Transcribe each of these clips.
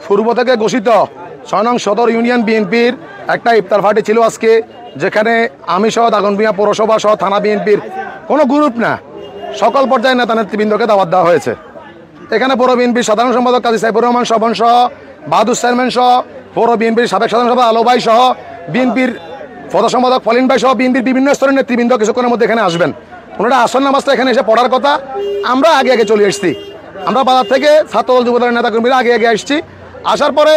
পূর্ব থেকে ঘোষিত ৬ নং সদর ইউনিয়ন বিএনপির একটা ইফতার পার্টি ছিল আজকে, যেখানে আমি সহ দাগনভূঞা পৌরসভা সহ থানা বিএনপির কোনো গ্রুপ না, সকল পর্যায়ের নেতা নেতৃবৃন্দকে দাওয়াত দেওয়া হয়েছে। এখানে পৌর বিএনপির সাধারণ সম্পাদক কাজী সাইফুর রহমান স্বপন সহ, বাহাদুর চেয়ারম্যান সহ, পৌর বিএনপির সাবেক সাধারণ সম্পাদক আলো ভাই সহ, বিএনপির প্রধান সম্পাদক ফলিন ভাই সহ বিএনপির বিভিন্ন স্তরের নেতৃবৃন্দ কিছুক্ষণের মধ্যে এখানে আসবেন। ওনারা আসল নামাজটা এখানে এসে পড়ার কথা, আমরা আগে আগে চলে এসেছি। আমরা বাজার থেকে ছাত্রদল যুবদলের নেতাকর্মীরা আগে আগে আসছি। আসার পরে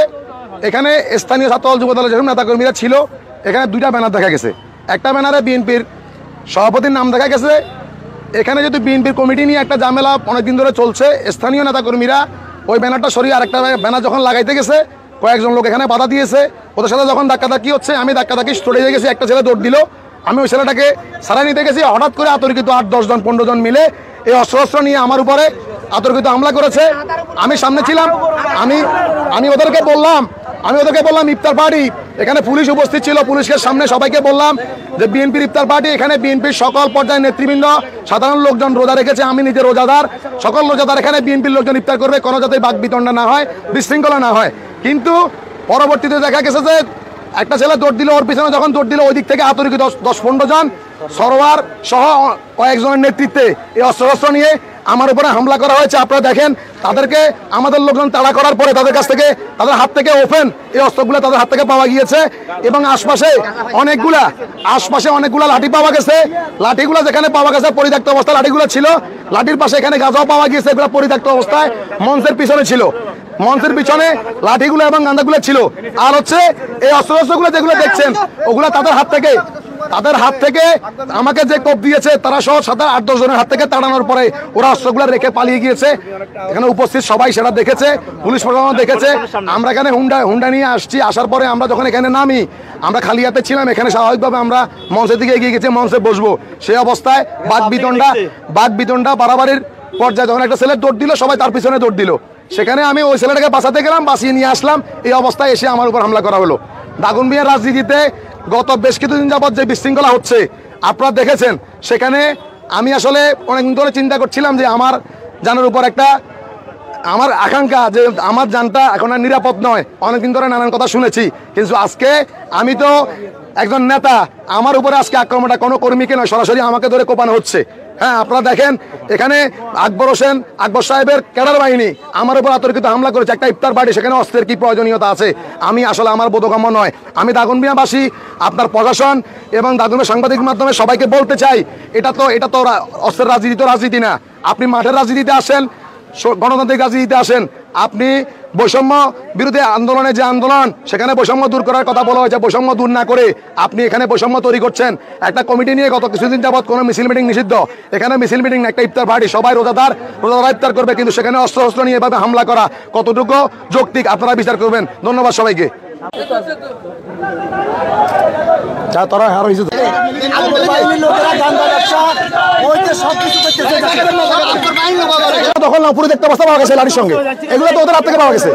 এখানে স্থানীয় ছাত্রদল যুবদলের যেসব নেতাকর্মীরা ছিল, এখানে দুইটা ব্যানার দেখা গেছে। একটা ব্যানারে বিএনপির সভাপতির নাম দেখা গেছে। এখানে যদি বিএনপির কমিটি নিয়ে একটা ঝামেলা অনেকদিন ধরে চলছে, স্থানীয় নেতাকর্মীরা ওই ব্যানারটা সরিয়ে আরেকটা ব্যানার যখন লাগাইতে গেছে, কয়েকজন লোক এখানে বাধা দিয়েছে। ওদের সাথে যখন ধাক্কাধাক্কি হচ্ছে, আমি ধাক্কাধাক্কি ছড়ে গেছি। একটা ছেলে দৌড় দিল, আমি ওই ছেলেটাকে সারাই নিতে গেছি। হঠাৎ করে আতর্কিত 8-10 জন 15 জন মিলে এই অস্ত্র নিয়ে আমার উপরে আতর্কিত হামলা করেছে। আমি সামনে ছিলাম, আমি ওদেরকে বললাম ইফতার পার্টি, এখানে পুলিশ উপস্থিত ছিল। পুলিশের সামনে সবাইকে বললাম যে বিএনপির ইফতার পার্টি, এখানে বিএনপির সকল পর্যায়ের নেতৃবৃন্দ, সাধারণ লোকজন রোজা রেখেছে, আমি নিজে রোজাদার, সকল রোজাদার এখানে বিএনপির লোকজন ইফতার করবে, কোনো যাতে বাক বিতণ্ডা না হয়, বিশৃঙ্খলা না হয়। কিন্তু পরবর্তীতে দেখা গেছে যে একটা ছেলে দৌড় দিল, ওর পিছনে যখন দৌড় দিল, ওই দিক থেকে আতর্কিত 10-15 জন সরোয়ার সহ কয়েকজনের নেতৃত্বে এই অস্ত্র নিয়ে আমার উপরে হামলা করা হয়েছে। আপনারা দেখেন, তাদেরকে আমাদের লোকজন তাড়া করার পরে তাদের কাছ থেকে, তাদের হাত থেকে ওপেন এই অস্ত্রগুলো তাদের হাত থেকে পাওয়া গিয়েছে। এবং আশপাশে অনেকগুলা লাঠি পাওয়া গেছে। লাঠিগুলো যেখানে পাওয়া গেছে পরিত্যক্ত অবস্থায় লাঠিগুলো ছিল। লাঠির পাশে এখানে গাঁজাও পাওয়া গিয়েছে, এগুলো পরিত্যক্ত অবস্থায় মঞ্চের পিছনে ছিল। মঞ্চের পিছনে লাঠিগুলো এবং গাঁজাগুলো ছিল। আর হচ্ছে এই অস্ত্রগুলো যেগুলো দেখছেন, ওগুলো তাদের হাত থেকে আমাকে যে কোপ দিয়েছে, তারা সহ 7-8-10 জনের হাত থেকে তাড়ানোর পরে ওরা অস্ত্রগুলো রেখে পালিয়ে গিয়েছে। এখানে উপস্থিত সবাই সেটা দেখেছে, পুলিশ প্রশাসন দেখেছে। আমরা এখানে হুন্ডা নিয়ে আসছি। আসার পরে আমরা যখন এখানে নামি, আমরা খালি হাতে ছিলাম। এখানে স্বাভাবিকভাবে আমরা মঞ্চের দিকে এগিয়ে গেছি, মঞ্চে বসবো। সেই অবস্থায় বাক বিতণ্ডা বাড়াবাড়ির পর্যায়ে যখন একটা ছেলে দৌড় দিল, সবাই তার পিছনে দৌড় দিল। সেখানে আমি ওই ছেলেটাকে বাঁচাতে গেলাম, বাঁচিয়ে নিয়ে আসলাম। এই অবস্থায় এসে আমার উপর হামলা করা হলো। দাগনভূঞার রাজনীতিতে গত বেশ কিছুদিন যাবৎ যে বিশৃঙ্খলা হচ্ছে আপনারা দেখেছেন। সেখানে আমি আসলে অনেকদিন ধরে চিন্তা করছিলাম যে আমার জানের উপর একটা আমার আকাঙ্ক্ষা, যে আমার জানটা এখন আর নিরাপদ নয়। অনেকদিন ধরে নানান কথা শুনেছি, কিন্তু আজকে আমি তো একজন নেতা, আমার উপরে আজকে আক্রমণটা কোনো কর্মীকে নয়, সরাসরি আমাকে ধরে কোপানো হচ্ছে। হ্যাঁ, আপনারা দেখেন, এখানে আকবর সাহেবের ক্যাডার বাহিনী আমার উপর আতর্কিত হামলা করেছে। একটা ইফতার পার্টি, সেখানে অস্ত্রের কি প্রয়োজনীয়তা আছে? আমি আসলে আমার বোধগম্য নয়। আমি দাগনভূঞাবাসী, আপনার প্রশাসন এবং দাগনভূঞা সাংবাদিক মাধ্যমে সবাইকে বলতে চাই, এটা তো অস্ত্রের রাজনীতি না। আপনি মাঠের রাজনীতিতে আসেন, গণতান্ত্রিক রাজনীতিতে আসেন। আপনি বৈষম্য বিরোধী আন্দোলনে যে আন্দোলন, সেখানে বৈষম্য দূর করার কথা বলা হয়েছে। বৈষম্য দূর না করে আপনি এখানে বৈষম্য তৈরি করছেন। একটা কমিটি নিয়ে গত কিছুদিন যাবৎ কোনো মিছিল মিটিং নিষিদ্ধ। এখানে মিছিল মিটিং না, একটা ইফতার পার্টি, সবাই রোজাদার ইফতার করবে, কিন্তু সেখানে অস্ত্র নিয়ে এভাবে হামলা করা কতটুকু যৌক্তিক আপনারা বিচার করবেন। ধন্যবাদ সবাইকে। তখন পুরো দেখতে অবস্থা পাওয়া গেছে লাঠির সঙ্গে, এগুলো তো ওদের হাত থেকে পাওয়া গেছে।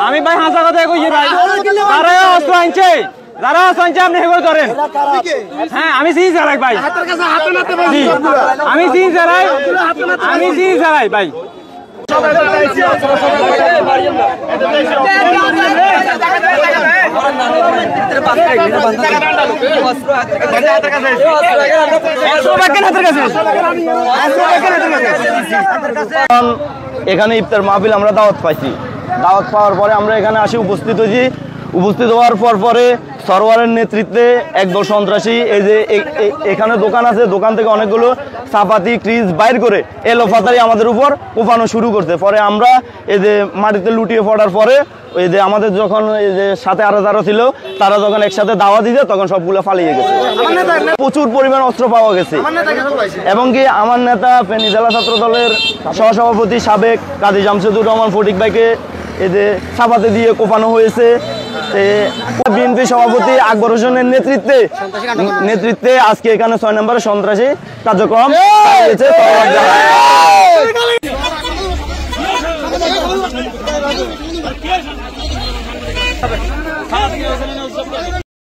আমি ভাই হাসা কথা কইছি ভাই, যারা অস্ত্র আনছে আপনি হেগো ধরেন। হ্যাঁ, আমি সিজ চালাই ভাই, আমি সিজ চালাই ভাই। এখানে ইফতার মাহফিল আমরা দাওয়াত পাইছি। দাওয়াত পাওয়ার পরে আমরা এখানে আসি, উপস্থিত হয়েছি। উপস্থিত হওয়ার পরে সরোয়ারের নেতৃত্বে একদল সন্ত্রাসী, এই যে এখানে দোকান আছে, দোকান থেকে অনেকগুলো চাপাতি ক্রিজ বাইর করে এলোফাতারি আমাদের উপর কোপানো শুরু করছে। পরে আমরা এই যে মাটিতে লুটিয়ে পড়ার পরে ওই যে আমাদের যখন এই যে সাথে আরো যারা ছিল, তারা যখন একসাথে দাওয়া দিয়েছে, তখন সবগুলো পালিয়ে গেছে। প্রচুর পরিমাণ অস্ত্র পাওয়া গেছে। এবং কি আমার নেতা ফেনী জেলা ছাত্র দলের সহসভাপতি সাবেক কাজী জামশেদুর রহমান ফটিক ভাইকে এই যে চাপাতে দিয়ে কোপানো হয়েছে। বিএনপি সভাপতি আকবর হোসেনের নেতৃত্বে আজকে এখানে 6 নম্বরে সন্ত্রাসী কার্যক্রম চালিয়েছে।